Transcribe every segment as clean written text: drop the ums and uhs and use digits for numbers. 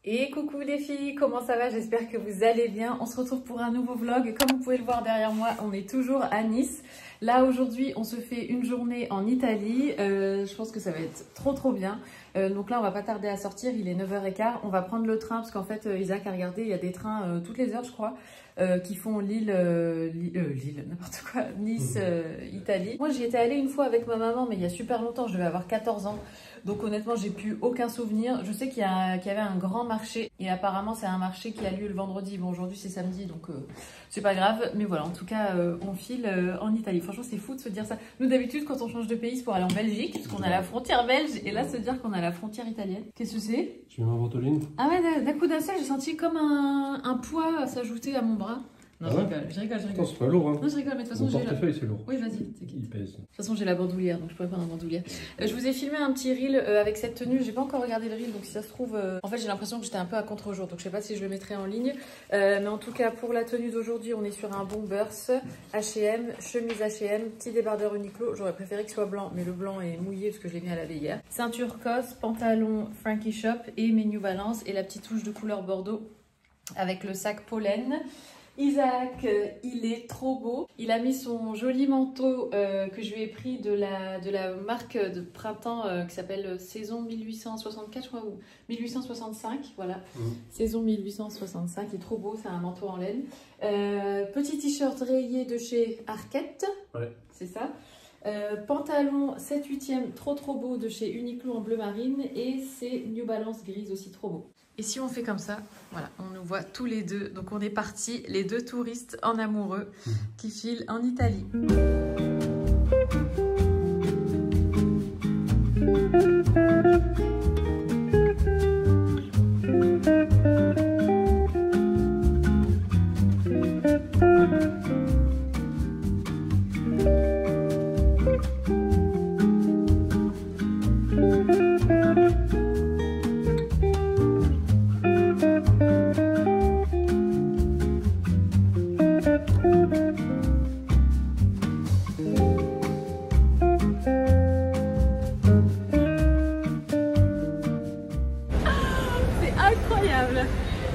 Et coucou les filles, comment ça va? J'espère que vous allez bien. On se retrouve pour un nouveau vlog. Comme vous pouvez le voir derrière moi, on est toujours à Nice. Là aujourd'hui, on se fait une journée en Italie. Je pense que ça va être trop bien. Donc là, on va pas tarder à sortir. Il est 9h15. On va prendre le train parce qu'en fait, Isaac a regardé, il y a des trains toutes les heures, je crois, qui font Lille, n'importe quoi, Nice, Italie. Moi, j'y étais allée une fois avec ma maman, mais il y a super longtemps. Je devais avoir 14 ans. Donc honnêtement, j'ai plus aucun souvenir. Je sais qu'il y avait un grand marché et apparemment c'est un marché qui a lieu le vendredi. Bon, aujourd'hui c'est samedi, donc c'est pas grave. Mais voilà, en tout cas, on file en Italie. Franchement, c'est fou de se dire ça. Nous d'habitude, quand on change de pays, c'est pour aller en Belgique, parce qu'on a la frontière belge. Et là, se dire qu'on a la frontière italienne. Qu'est-ce que c'est? Tu mets ma ventoline? Ah ouais, d'un coup d'un seul, j'ai senti comme un poids s'ajouter à mon bras. Non, ah ouais, je rigole. Attends, c'est pas lourd, hein. Non, je rigole, mais de toute façon, mon portefeuille, c'est lourd. Oui, vas-y, Il pèse. De toute façon, j'ai la bandoulière, donc je pourrais prendre un bandoulière. Je vous ai filmé un petit reel avec cette tenue. J'ai pas encore regardé le reel, donc si ça se trouve... En fait, j'ai l'impression que j'étais un peu à contre-jour, donc je sais pas si je le mettrai en ligne. Mais en tout cas, pour la tenue d'aujourd'hui, on est sur un Bombers H&M, chemise H&M, petit débardeur Uniqlo. J'aurais préféré qu'il soit blanc, mais le blanc est mouillé parce que je l'ai mis à laver hier. Ceinture COS, pantalon Frankie Shop et mes New Balance et la petite touche de couleur bordeaux avec le sac pollen. Isaac, il est trop beau. Il a mis son joli manteau que je lui ai pris de la marque de printemps qui s'appelle Saison 1864, je crois, ou 1865, voilà. Saison 1865, il est trop beau, c'est un manteau en laine. Petit t-shirt rayé de chez Arquette, ouais. C'est ça. Pantalon 7/8e, trop beau de chez Uniqlo en bleu marine et c'est New Balance grise aussi trop beau. Et si on fait comme ça, voilà, on nous voit tous les deux. Donc on est partis, les deux touristes en amoureux qui filent en Italie.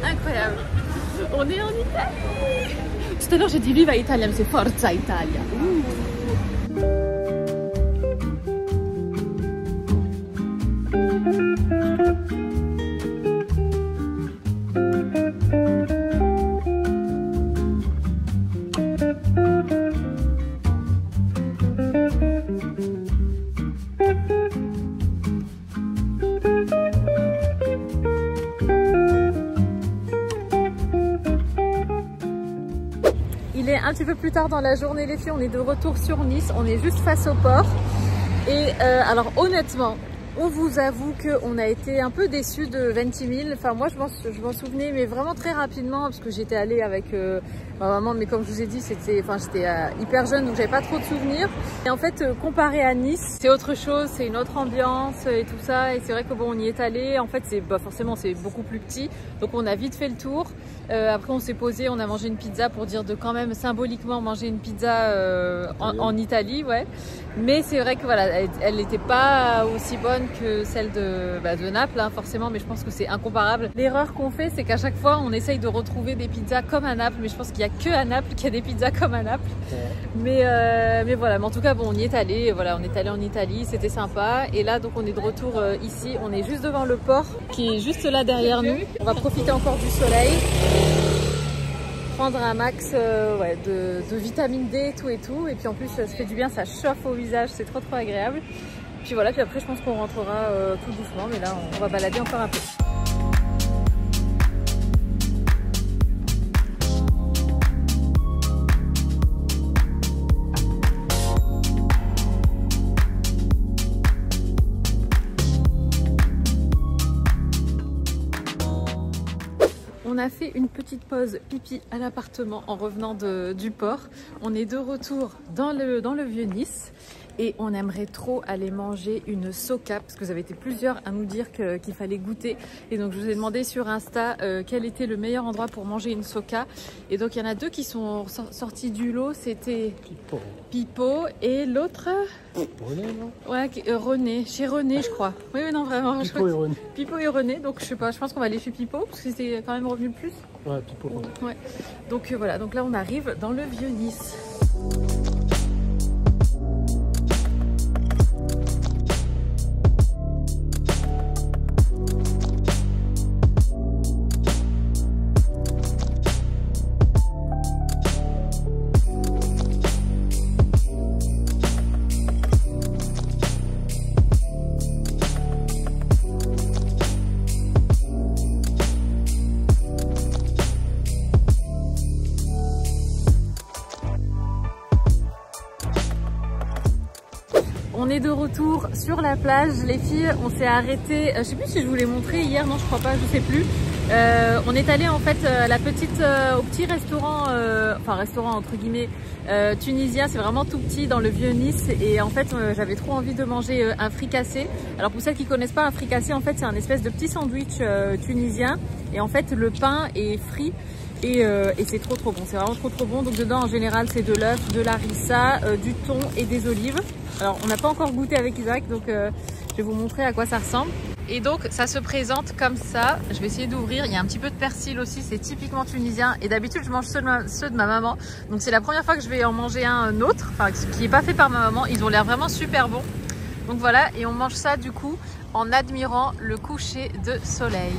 Incroyable. On est en Italie. Tout à l'heure j'ai dit Viva Italia, mais c'est Forza Italia. Il est un petit peu plus tard dans la journée les filles, on est de retour sur Nice, on est juste face au port. Et alors honnêtement, on vous avoue qu'on a été un peu déçus de Ventimille. Enfin moi je m'en souvenais mais vraiment très rapidement parce que j'étais allée avec ma maman, mais comme je vous ai dit j'étais hyper jeune donc j'avais pas trop de souvenirs. Et en fait comparé à Nice c'est autre chose, c'est une autre ambiance et tout ça. Et c'est vrai que bon on y est allé, en fait c'est forcément c'est beaucoup plus petit donc on a vite fait le tour. Après on s'est posé, on a mangé une pizza pour dire de quand même symboliquement manger une pizza en Italie, ouais. Mais c'est vrai que voilà, elle n'était pas aussi bonne que celle de Naples, hein, forcément, mais je pense que c'est incomparable. L'erreur qu'on fait, c'est qu'à chaque fois, on essaye de retrouver des pizzas comme à Naples, mais je pense qu'il n'y a que à Naples qu'il y a des pizzas comme à Naples. Ouais. Mais voilà, mais en tout cas, bon, on y est allé, voilà, on est allé en Italie, c'était sympa. Et là, donc, on est de retour ici, on est juste devant le port, qui est juste là derrière nous. On va profiter encore du soleil. Prendre un max ouais, de vitamine D et tout et puis en plus ça se fait du bien, ça chauffe au visage, c'est trop agréable. Puis voilà, puis après je pense qu'on rentrera tout doucement, mais là on va balader encore un peu. On a fait une petite pause pipi à l'appartement en revenant du port. On est de retour dans le vieux Nice. et on aimerait trop aller manger une soca parce que vous avez été plusieurs à nous dire qu'il fallait goûter. Et donc je vous ai demandé sur Insta quel était le meilleur endroit pour manger une soca. Et donc il y en a deux qui sont sortis du lot, c'était Pipo et l'autre René, non? Ouais, René, chez René je crois. Oui, non vraiment. Pipo et René. Pipo et René, donc je sais pas, je pense qu'on va aller chez Pipo parce que c'est quand même revenu le plus. Ouais, Pipo. Ouais. Donc voilà, donc là on arrive dans le Vieux-Nice. On est de retour sur la plage, les filles, on s'est arrêté, je sais plus si je vous l'ai montré hier, non je crois pas, je sais plus. On est allé en fait à au petit restaurant, enfin restaurant entre guillemets tunisien, c'est vraiment tout petit dans le Vieux-Nice et en fait j'avais trop envie de manger un fricassé. Alors pour celles qui connaissent pas un fricassé, en fait c'est un espèce de petit sandwich tunisien et en fait le pain est frit. Et c'est trop bon, c'est vraiment trop bon. Donc dedans en général c'est de l'œuf, de la harissa, du thon et des olives. Alors on n'a pas encore goûté avec Isaac, donc je vais vous montrer à quoi ça ressemble. Et donc ça se présente comme ça, je vais essayer d'ouvrir, il y a un petit peu de persil aussi, c'est typiquement tunisien. Et d'habitude je mange ceux de ma maman, donc c'est la première fois que je vais en manger un autre, enfin qui n'est pas fait par ma maman, ils ont l'air vraiment super bons. Donc voilà, et on mange ça du coup en admirant le coucher de soleil.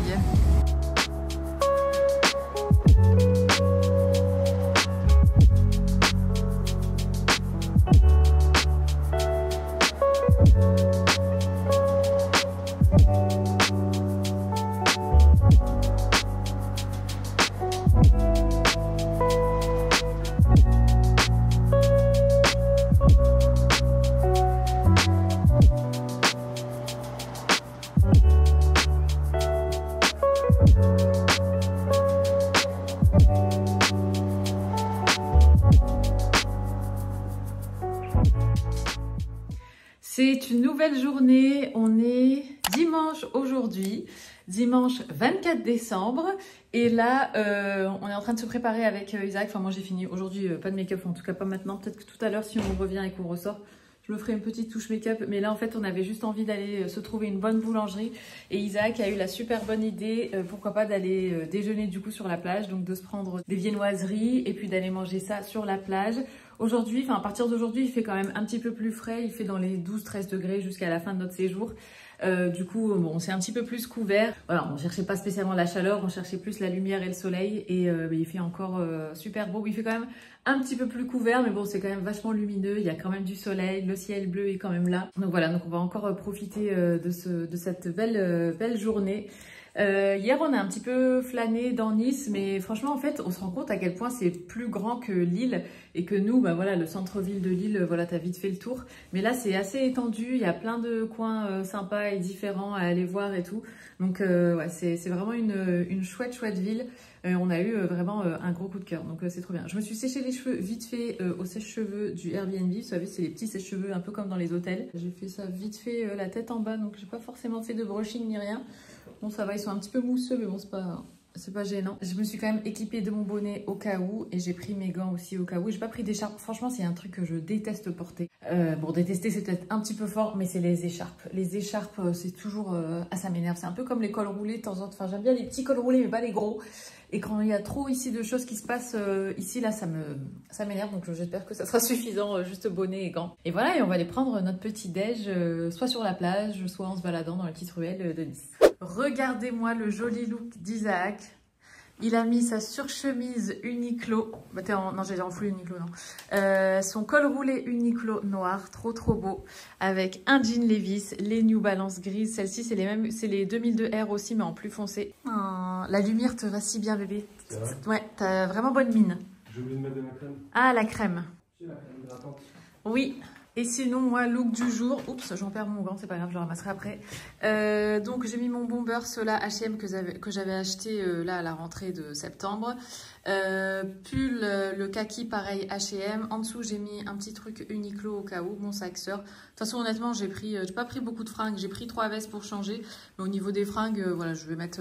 C'est une nouvelle journée, on est dimanche aujourd'hui, dimanche 24 décembre et là on est en train de se préparer avec Isaac, enfin moi j'ai fini aujourd'hui, pas de make-up, en tout cas pas maintenant, peut-être que tout à l'heure si on revient et qu'on ressort, je me ferai une petite touche make-up, mais là en fait on avait juste envie d'aller se trouver une bonne boulangerie et Isaac a eu la super bonne idée, pourquoi pas d'aller déjeuner du coup sur la plage, donc de se prendre des viennoiseries et puis d'aller manger ça sur la plage. Aujourd'hui, enfin à partir d'aujourd'hui, il fait quand même un petit peu plus frais, il fait dans les 12-13 degrés jusqu'à la fin de notre séjour. Du coup, bon, on s'est un petit peu plus couvert. Voilà, on ne cherchait pas spécialement la chaleur, on cherchait plus la lumière et le soleil. Et il fait encore super beau. Il fait quand même un petit peu plus couvert, mais bon, c'est quand même vachement lumineux. Il y a quand même du soleil, le ciel bleu est quand même là. Donc voilà, donc on va encore profiter de cette belle journée. Hier on a un petit peu flâné dans Nice, mais franchement en fait on se rend compte à quel point c'est plus grand que Lille et que nous, bah voilà, le centre-ville de Lille, voilà, t'as vite fait le tour. Mais là c'est assez étendu, il y a plein de coins sympas et différents à aller voir et tout. Donc ouais, c'est vraiment une chouette ville. On a eu vraiment un gros coup de cœur, donc c'est trop bien. Je me suis séché les cheveux vite fait au sèche-cheveux du Airbnb. Vous savez, c'est les petits sèche-cheveux un peu comme dans les hôtels. J'ai fait ça vite fait la tête en bas, donc j'ai pas forcément fait de brushing ni rien. Bon, ça va, ils sont un petit peu mousseux, mais bon, c'est pas gênant. Je me suis quand même équipée de mon bonnet au cas où et j'ai pris mes gants aussi au cas où. J'ai pas pris d'écharpe. Franchement, c'est un truc que je déteste porter. Bon, détester, c'est peut-être un petit peu fort, mais c'est les écharpes. Les écharpes, c'est toujours... Ah, ça m'énerve. C'est un peu comme les cols roulés de temps en temps. Enfin, j'aime bien les petits cols roulés, mais pas les gros. Et quand il y a trop ici de choses qui se passent ici, là, ça m'énerve. Donc, j'espère que ça sera suffisant, juste bonnet et gants. Et voilà, et on va aller prendre notre petit déj, soit sur la plage, soit en se baladant dans la petite ruelle de Nice. Regardez-moi le joli look d'Isaac. Il a mis sa surchemise Uniqlo. Bah, non, j'allais dire en full Uniqlo, non. Son col roulé Uniqlo noir, trop beau. Avec un jean Levi's, les New Balance grises. Celle-ci, c'est les 2002 R aussi, mais en plus foncé. Oh, la lumière te va si bien, bébé. Ouais, t'as vraiment bonne mine. J'ai oublié de mettre de la crème. Ah, la crème. J'ai la crème hydratante. Oui. Et sinon, moi, look du jour, oups, j'en perds mon gant, c'est pas grave, je le ramasserai après. Donc, j'ai mis mon bomber Sola H&M que j'avais acheté là à la rentrée de septembre. Pull, le kaki, pareil, H&M. En dessous, j'ai mis un petit truc Uniqlo au cas où, mon sac sœur. De toute façon, honnêtement, j'ai pas pris beaucoup de fringues. J'ai pris 3 vestes pour changer. Mais au niveau des fringues, voilà, je vais mettre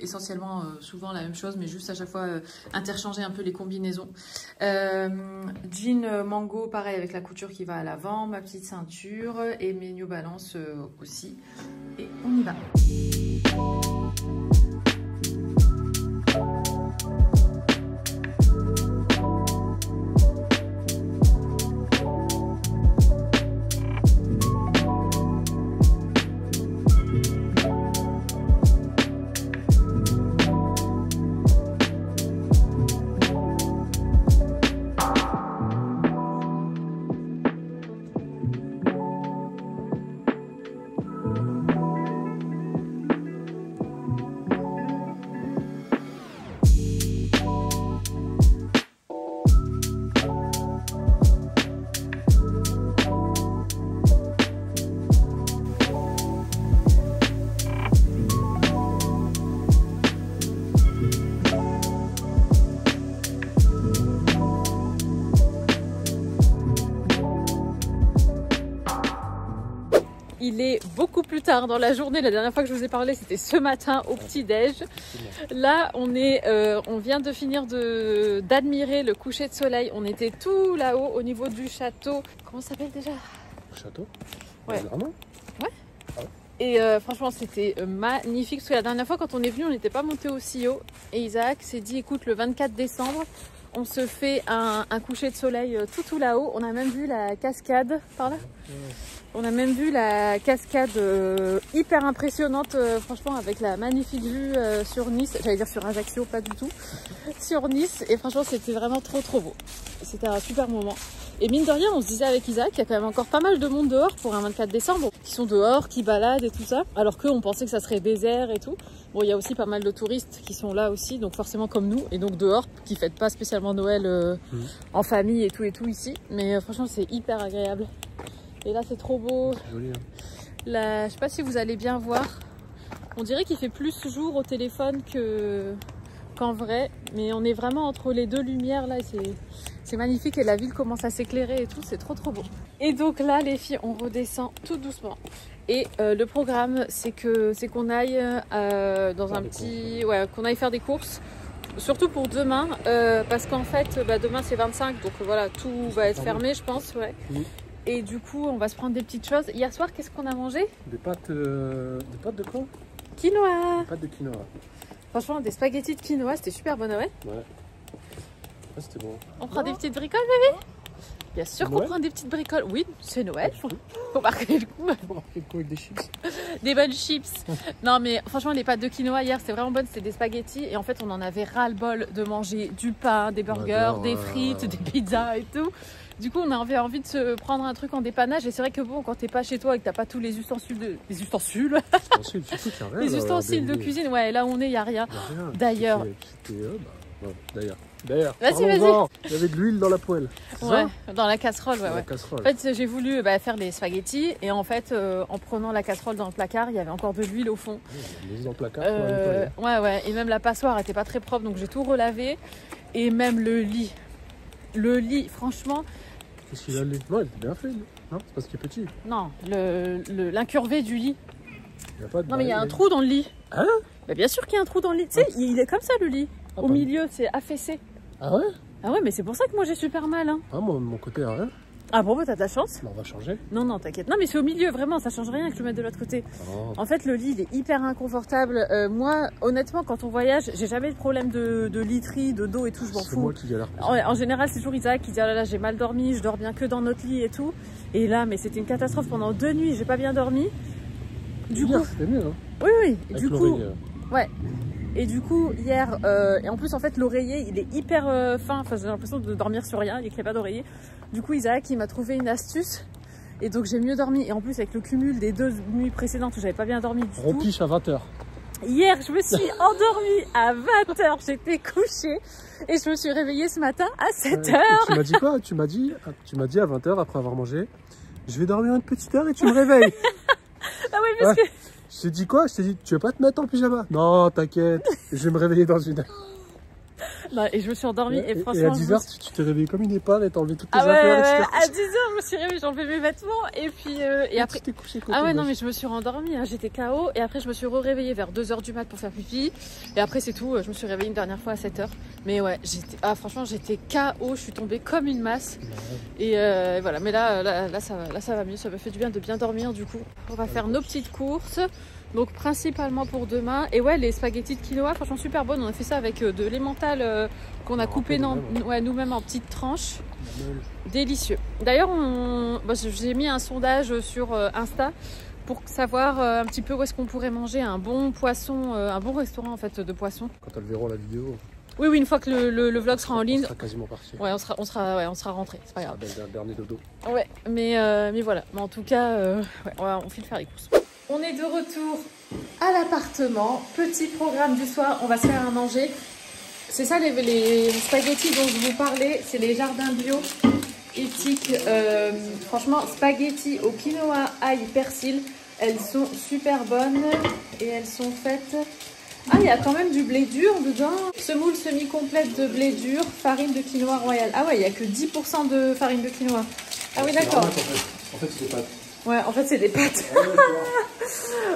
essentiellement souvent la même chose, mais juste à chaque fois interchanger un peu les combinaisons. Jean mango, pareil, avec la couture qui va à l'avant, ma petite ceinture et mes New Balance aussi. Et on y va. Il est beaucoup plus tard dans la journée. La dernière fois que je vous ai parlé, c'était ce matin au petit-déj. Là, on vient de finir d'admirer le coucher de soleil. On était tout là-haut au niveau du château. Comment ça s'appelle déjà? Le château? Ouais. Vraiment? Ouais. Ah ouais. Et franchement, c'était magnifique. Parce que la dernière fois, quand on est venu, on n'était pas monté aussi haut. Et Isaac s'est dit, écoute, le 24 décembre, on se fait un coucher de soleil tout là-haut. On a même vu la cascade par là. On a même vu la cascade hyper impressionnante, franchement, avec la magnifique vue sur Nice. J'allais dire sur Ajaccio, pas du tout. Sur Nice. Et franchement, c'était vraiment trop beau. C'était un super moment. Et mine de rien, on se disait avec Isaac qu'il y a quand même encore pas mal de monde dehors pour un 24 décembre. Qui sont dehors, qui baladent et tout ça. Alors qu'on pensait que ça serait désert et tout. Bon, il y a aussi pas mal de touristes qui sont là aussi, donc forcément comme nous. Et donc dehors, qui fêtent pas spécialement Noël en famille et tout ici. Mais franchement, c'est hyper agréable. Et là, c'est trop beau. C'est joli, hein. Là, je sais pas si vous allez bien voir. On dirait qu'il fait plus jour au téléphone qu'en vrai. Mais on est vraiment entre les deux lumières là. C'est magnifique et la ville commence à s'éclairer et tout. C'est trop beau. Et donc là, les filles, on redescend tout doucement. Et le programme, c'est qu'on aille dans un petit... Ouais, qu'on aille faire des courses. Surtout pour demain. Parce qu'en fait, demain c'est 25. Donc voilà, tout va être fermé, je pense. Ouais. Et du coup, on va se prendre des petites choses. Hier soir, qu'est-ce qu'on a mangé? Des pâtes de quoi? Quinoa. Des pâtes de quinoa. Franchement, des spaghettis de quinoa, c'était super bon, ouais. Ouais. Ah, c'était bon. On prend des petites bricoles, bébé? Bien sûr qu'on prend des petites bricoles. Oui, c'est Noël. Faut marquer le coup. Faut marquer le coup avec des chips. Des bonnes chips. Non, mais franchement, les pâtes de quinoa hier, c'était vraiment bonne. C'était des spaghettis. Et en fait, on en avait ras-le-bol de manger du pain, des burgers, des frites, des pizzas et tout. Du coup, on avait envie de se prendre un truc en dépannage. Et c'est vrai que bon, quand t'es pas chez toi et que t'as pas tous les ustensiles Les ustensiles, les ustensiles de cuisine, ouais, là où on est, il n'y a rien. D'ailleurs. D'ailleurs, vas-y. Il y avait de l'huile dans la poêle. Ouais, dans la casserole, ouais. La casserole. En fait, j'ai voulu faire des spaghettis et en fait, en prenant la casserole dans le placard, il y avait encore de l'huile au fond. Ouais, dans le placard, ouais. Et même la passoire était pas très propre, donc j'ai tout relavé. Et même le lit. Le lit, franchement. Qu'est-ce qu'il a le lit? Non, il était bien fait, non? C'est parce qu'il est petit. Non, l'incurvé du lit. Il y a pas de... Non, mais il y a un trou dans le lit. Hein? Bah, bien sûr qu'il y a un trou dans le lit. Tu sais, il est comme ça le lit. Au milieu, c'est affaissé. Ah ouais? Ah ouais, mais c'est pour ça que moi j'ai super mal. Hein. Ah, moi, de mon côté, rien. Ah bon, t'as de la chance. On va changer. Non, t'inquiète. Non, mais c'est au milieu, vraiment, ça change rien que je le mette de l'autre côté. Oh. En fait, le lit, il est hyper inconfortable. Moi, honnêtement, quand on voyage, j'ai jamais de problème de literie, de dos et tout, je m'en fous. C'est moi qui galère. En général, c'est toujours Isaac qui dit, ah là, j'ai mal dormi, je dors bien que dans notre lit et tout. Et là, mais c'était une catastrophe pendant 2 nuits, j'ai pas bien dormi. Du coup, c'était mieux, hein. Oui. Avec du coup, ouais. Et du coup, hier, et en plus, en fait, l'oreiller, il est hyper fin. Enfin, j'ai l'impression de dormir sur rien, il n'y a pas d'oreiller. Du coup, Isaac, il m'a trouvé une astuce. Et donc, j'ai mieux dormi. Et en plus, avec le cumul des 2 nuits précédentes où j'avais pas bien dormi du tout. Rempiche à 20 h. Hier, je me suis endormie à 20 h. J'étais couchée. Et je me suis réveillée ce matin à 7 h. Tu m'as dit quoi? Tu m'as dit à 20 h, après avoir mangé, Je vais dormir une petite heure et tu me réveilles. Ah oui, parce que... Je t'ai dit quoi? Je t'ai dit, tu veux pas te mettre en pyjama? Non, t'inquiète, je vais me réveiller dans une heure. Non, et je me suis endormie et franchement... Et à 10h, tu t'es réveillé comme une épave et t'as enlevé toutes tes Ah ouais, affaires. à 10h, je me suis réveillée, j'ai enlevé mes vêtements et puis... et après... Tu t'es couché Ah ouais, non, mais je me suis rendormie, hein, j'étais KO et après je me suis réveillée vers 2h du mat pour faire pipi. Et après c'est tout, je me suis réveillée une dernière fois à 7h. Mais ouais, franchement, j'étais KO, je suis tombée comme une masse. Et voilà, mais là, ça va mieux, ça me fait du bien de bien dormir du coup. On va faire nos petites courses. Donc principalement pour demain. Et ouais, les spaghettis de quinoa, franchement super bonnes. On a fait ça avec de l'emmental qu'on a coupé nous-mêmes en petites tranches. Délicieux. D'ailleurs, j'ai mis un sondage sur Insta pour savoir un petit peu où est-ce qu'on pourrait manger un bon poisson, un bon restaurant en fait de poisson. Quand elles verront la vidéo. Oui, une fois que le vlog sera en ligne. On sera quasiment parti. Ouais, on sera rentré, c'est pas grave. Un dernier dodo. Ouais, mais voilà. Mais en tout cas, on file faire les courses. On est de retour à l'appartement. Petit programme du soir, on va se faire à manger. C'est ça les spaghettis dont je vous parlais, c'est les jardins bio éthiques. Franchement, spaghettis au quinoa, ail, persil, elles sont super bonnes et elles sont faites... Ah, il y a quand même du blé dur dedans. Semoule semi-complète de blé dur, farine de quinoa royale. Ah ouais, il n'y a que 10% de farine de quinoa. Ah oui, d'accord. En fait, c'est des pâtes. Ouais, en fait, c'est des pâtes.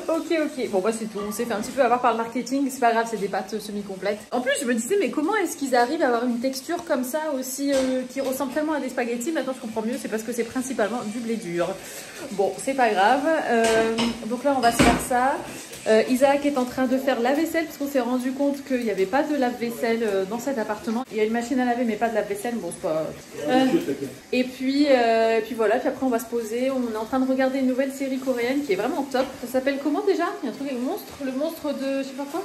Ok. Bon, bah, c'est tout. On s'est fait un petit peu avoir par le marketing. C'est pas grave, c'est des pâtes semi-complètes. En plus, je me disais, mais comment est-ce qu'ils arrivent à avoir une texture comme ça aussi, qui ressemble tellement à des spaghettis? Maintenant, je comprends mieux. C'est parce que c'est principalement du blé dur. Bon, c'est pas grave. Donc là, on va se faire ça. Isaac est en train de faire la vaisselle parce qu'on s'est rendu compte qu'il n'y avait pas de lave-vaisselle dans cet appartement. Il y a une machine à laver mais pas de lave-vaisselle. Bon, c'est pas... Et puis voilà, puis après on va se poser. On est en train de regarder une nouvelle série coréenne qui est vraiment top. Ça s'appelle comment déjà? Il y a un truc avec le monstre de je sais pas quoi.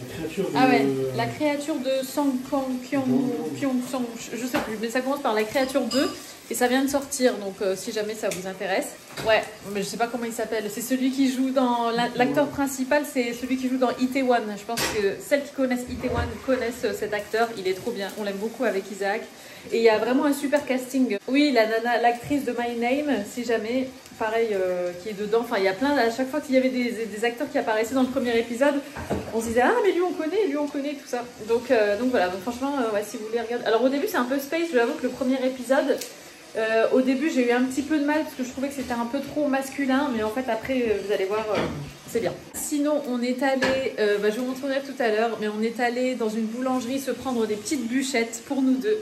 La créature de... Ah ouais, la créature de Sang Kang Pyong-song, je sais plus, mais ça commence par la créature 2 et ça vient de sortir, donc si jamais ça vous intéresse. Ouais, mais je sais pas comment il s'appelle, c'est celui qui joue dans... L'acteur principal, c'est celui qui joue dans Itaewon. Je pense que celles qui connaissent Itaewon connaissent cet acteur, il est trop bien, on l'aime beaucoup avec Isaac. Et il y a vraiment un super casting. Oui, la nana, l'actrice de My Name, si jamais, pareil, qui est dedans. Enfin, il y a plein, à chaque fois qu'il y avait des acteurs qui apparaissaient dans le premier épisode, on se disait, ah, mais lui on connaît, tout ça. Donc voilà, donc franchement, ouais, si vous voulez regarder. Alors au début, c'est un peu space, je vous avoue que le premier épisode, au début, j'ai eu un petit peu de mal parce que je trouvais que c'était un peu trop masculin, mais en fait, après, vous allez voir, c'est bien. Sinon, on est allé, je vous montrerai tout à l'heure, mais on est allé dans une boulangerie se prendre des petites bûchettes pour nous deux.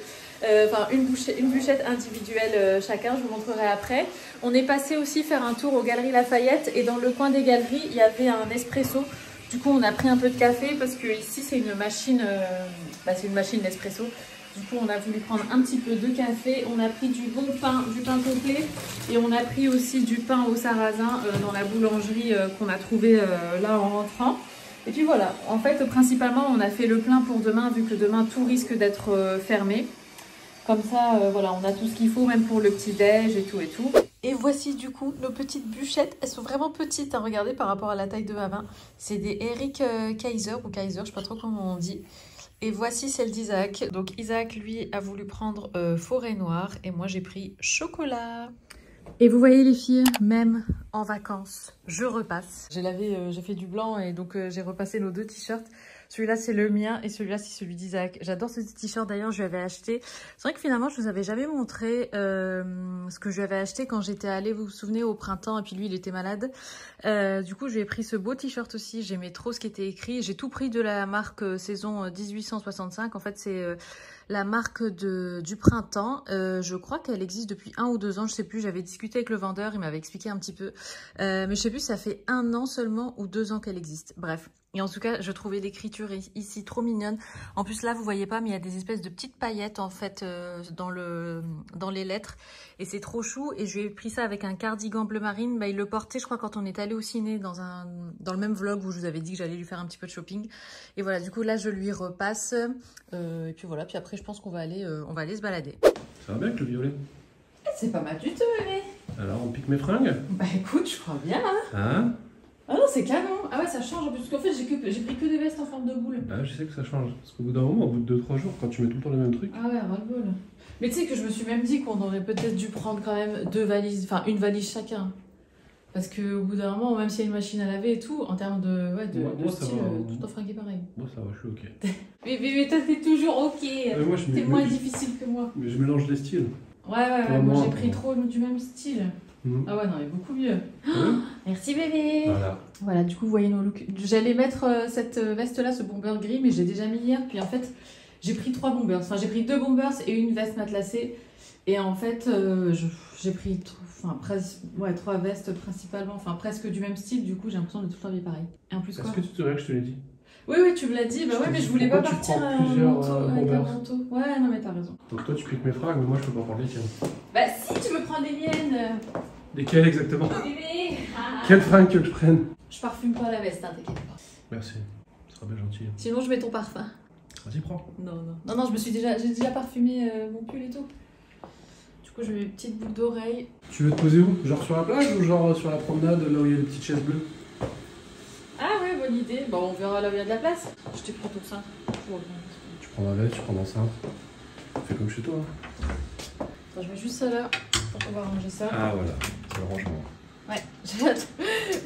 Enfin une bûchette individuelle chacun, je vous montrerai après. On est passé aussi faire un tour aux Galeries Lafayette et dans le coin des galeries il y avait un espresso. Du coup on a pris un peu de café parce que ici c'est une machine, c'est une machine d'espresso. Du coup on a voulu prendre un petit peu de café, on a pris du bon pain, du pain complet et on a pris aussi du pain au sarrasin dans la boulangerie qu'on a trouvé là en rentrant. Et puis voilà, en fait principalement on a fait le plein pour demain vu que demain tout risque d'être fermé. Comme ça, voilà, on a tout ce qu'il faut, même pour le petit-déj et tout et tout. Et voici du coup nos petites bûchettes. Elles sont vraiment petites, hein, regardez, par rapport à la taille de ma main. C'est des Eric Kaiser ou Kaiser, je sais pas trop comment on dit. Et voici celle d'Isaac. Donc Isaac, lui, a voulu prendre forêt noire et moi j'ai pris chocolat. Et vous voyez les filles, même en vacances, je repasse. J'ai fait du blanc et donc j'ai repassé nos deux t-shirts. Celui-là, c'est le mien et celui-là, c'est celui d'Isaac. J'adore ce t-shirt. D'ailleurs, je lui avais acheté. C'est vrai que finalement, je vous avais jamais montré ce que je lui avais acheté quand j'étais allée, vous vous souvenez, au printemps. Et puis lui, il était malade. Du coup, je lui ai pris ce beau t-shirt aussi. J'aimais trop ce qui était écrit. J'ai tout pris de la marque saison 1865. En fait, c'est la marque du printemps. Je crois qu'elle existe depuis 1 ou 2 ans. Je sais plus. J'avais discuté avec le vendeur. Il m'avait expliqué un petit peu. Mais je sais plus, ça fait 1 an seulement ou 2 ans qu'elle existe. Bref. Et en tout cas, je trouvais l'écriture ici trop mignonne. En plus, là, vous voyez pas, mais il y a des espèces de petites paillettes, en fait, dans les lettres. Et c'est trop chou. Et je lui ai pris ça avec un cardigan bleu marine. Bah, il le portait, je crois, quand on est allé au ciné, dans le même vlog où je vous avais dit que j'allais lui faire un petit peu de shopping. Et voilà, du coup, là, je lui repasse. Et puis voilà, puis après, je pense qu'on va aller se balader. Ça va bien avec le violet? C'est pas mal du tout, bébé. Alors, on pique mes fringues? Bah écoute, je crois bien, hein. Hein? Ah non, c'est canon. Ah ouais, ça change en plus, parce qu'en fait, j'ai pris que des vestes en forme de boule. Ah, je sais que ça change. Parce qu'au bout d'un moment, au bout de 2-3 jours, quand tu mets tout le temps les mêmes trucs. Ah ouais, ras-le-bol. Mais tu sais que je me suis même dit qu'on aurait peut-être dû prendre quand même 2 valises, enfin une valise chacun. Parce qu'au bout d'un moment, même s'il y a une machine à laver et tout, en termes de style, tout en fringué pareil. Moi ça va, je suis ok. mais toi t'es toujours ok. T'es moins difficile que moi. Mais je mélange les styles. Ouais, moi j'ai pris trop du même style. Ah ouais, non, mais beaucoup mieux. Oh, merci bébé. Voilà, du coup, vous voyez nos looks. J'allais mettre cette veste-là, ce bomber gris, mais j'ai déjà mis hier. Puis en fait, j'ai pris 3 bombers. Enfin, j'ai pris 2 bombers et une veste matelassée. Et en fait, j'ai pris 3 vestes principalement, enfin presque du même style. Du coup, j'ai l'impression de tout habiller pareil. Et en plus, quoi. Est-ce que tu te souviens que je te l'ai dit? Oui, tu me l'as dit. Bah ouais, mais je voulais pas partir avec un manteau. Ouais, non, mais t'as raison. Donc toi, tu piques mes fringues, mais moi, je peux pas prendre les tiennes. Bah si, tu veux prendre les miennes. Lesquelles exactement? Bébé. Quelle fringue que je prenne? Je parfume pas la veste, hein, t'inquiète pas. Merci, ce sera bien gentil. Sinon, je mets ton parfum. Vas-y, prends. Non, j'ai déjà parfumé mon pull et tout. Du coup, je mets mes petites boucles d'oreilles. Tu veux te poser où? Genre sur la plage ou genre sur la promenade, là où il y a les petites chaises bleues? Ah ouais, bonne idée. Bon, on verra là où il y a de la place. Je te prends tout ça. Tu prends ma veste, tu prends l'enceinte. Fais comme chez toi. Attends, je mets juste ça là. On va ranger ça. Ah voilà, c'est le rangement. Ouais,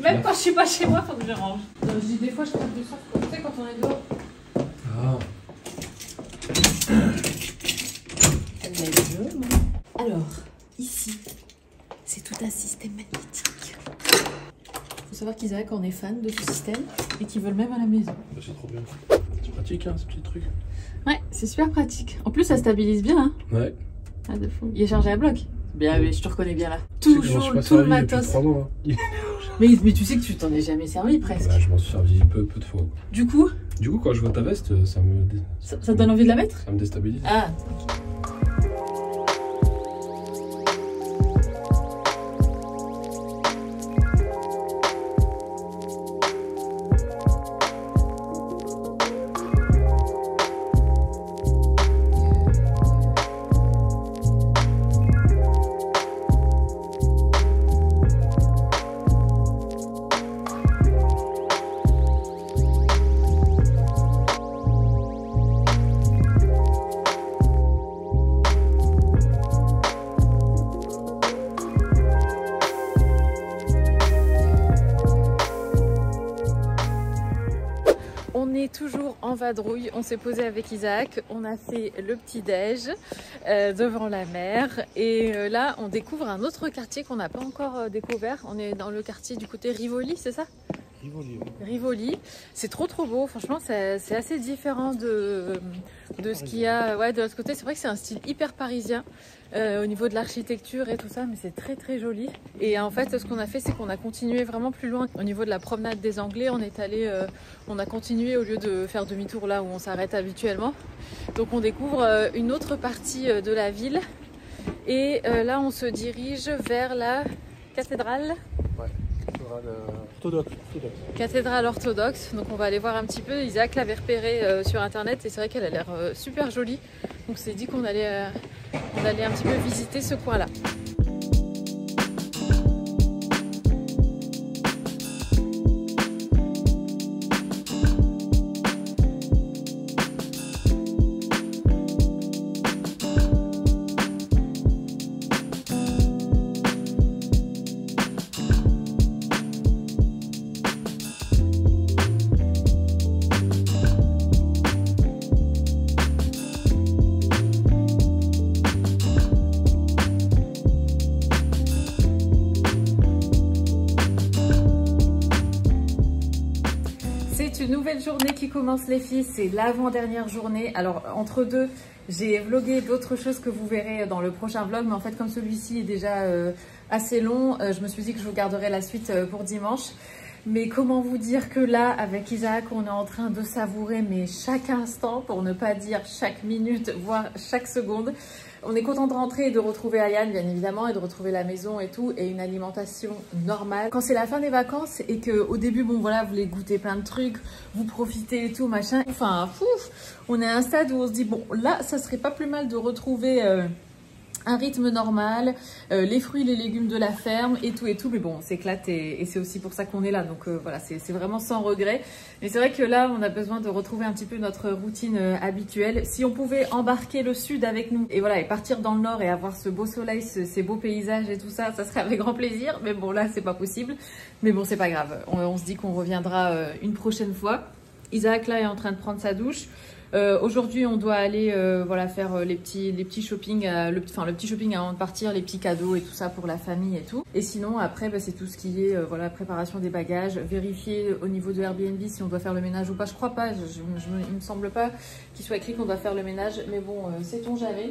même quand je suis pas chez moi, faut que je range. Non, je dis des fois, je tape du surf, tu sais, quand on est dehors. Ah. Alors, ici, c'est tout un système magnétique. Faut savoir qu'Isaac en est fan de ce système et qu'ils veulent même à la maison. Bah, c'est trop bien. C'est pratique, hein, ce petit truc. Ouais, c'est super pratique. En plus, ça stabilise bien. Hein. Ouais. Ah, de fou. Il est chargé à bloc. Bien, je te reconnais bien là. Toujours tout le matos. Mais tu sais que tu t'en es jamais servi presque. Bah, je m'en suis servi peu de fois. Du coup, quand je vois ta veste, ça me... Ça te donne envie de la mettre? Ça me déstabilise. Ah. Toujours en vadrouille, on s'est posé avec Isaac, on a fait le petit déj devant la mer et là on découvre un autre quartier qu'on n'a pas encore découvert. On est dans le quartier du côté Rivoli, c'est ça? Rivoli, c'est trop beau, franchement c'est assez différent de ce qu'il y a de l'autre côté. C'est vrai que c'est un style hyper parisien au niveau de l'architecture et tout ça, mais c'est très joli. Et en fait ce qu'on a fait, c'est qu'on a continué vraiment plus loin au niveau de la promenade des Anglais. On est allé, on a continué au lieu de faire demi-tour là où on s'arrête habituellement. Donc on découvre une autre partie de la ville et là on se dirige vers la cathédrale. Ouais. Cathédrale orthodoxe, donc on va aller voir un petit peu. Isaac l'avait repéré sur internet et c'est vrai qu'elle a l'air super jolie, donc c'est dit qu'on allait un petit peu visiter ce coin là. Nouvelle journée qui commence les filles, c'est l'avant-dernière journée. Alors entre deux, j'ai vlogué d'autres choses que vous verrez dans le prochain vlog, mais en fait comme celui-ci est déjà assez long, je me suis dit que je vous garderai la suite pour dimanche. Mais comment vous dire que là, avec Isaac, on est en train de savourer mais chaque instant, pour ne pas dire chaque minute, voire chaque seconde. On est content de rentrer et de retrouver Ayane, bien évidemment, et de retrouver la maison et tout, et une alimentation normale. Quand c'est la fin des vacances et qu'au début, bon voilà, vous voulez goûter plein de trucs, vous profitez et tout, machin. Enfin, on est à un stade où on se dit, bon, là, ça serait pas plus mal de retrouver un rythme normal, les fruits, les légumes de la ferme et tout. Mais bon, on s'éclate et c'est aussi pour ça qu'on est là. Donc voilà, c'est vraiment sans regret. Mais c'est vrai que là, on a besoin de retrouver un petit peu notre routine habituelle. Si on pouvait embarquer le sud avec nous et voilà, et partir dans le nord et avoir ce beau soleil, ces beaux paysages et tout ça, ça serait avec grand plaisir. Mais bon, là, c'est pas possible. Mais bon, c'est pas grave. On se dit qu'on reviendra une prochaine fois. Isaac, là, est en train de prendre sa douche. Aujourd'hui, on doit aller voilà, faire les petits shopping, le petit shopping avant de partir, les petits cadeaux et tout ça pour la famille et tout. Et sinon, après, bah, c'est tout ce qui est voilà, préparation des bagages, vérifier au niveau de Airbnb si on doit faire le ménage ou pas. Je crois pas, il me semble pas qu'il soit écrit qu'on doit faire le ménage, mais bon, sait-on jamais.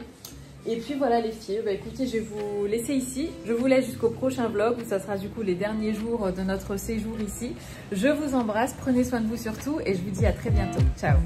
Et puis voilà les filles, bah écoutez, je vais vous laisser ici. Je vous laisse jusqu'au prochain vlog où ça sera du coup les derniers jours de notre séjour ici. Je vous embrasse, prenez soin de vous surtout et je vous dis à très bientôt. Ciao!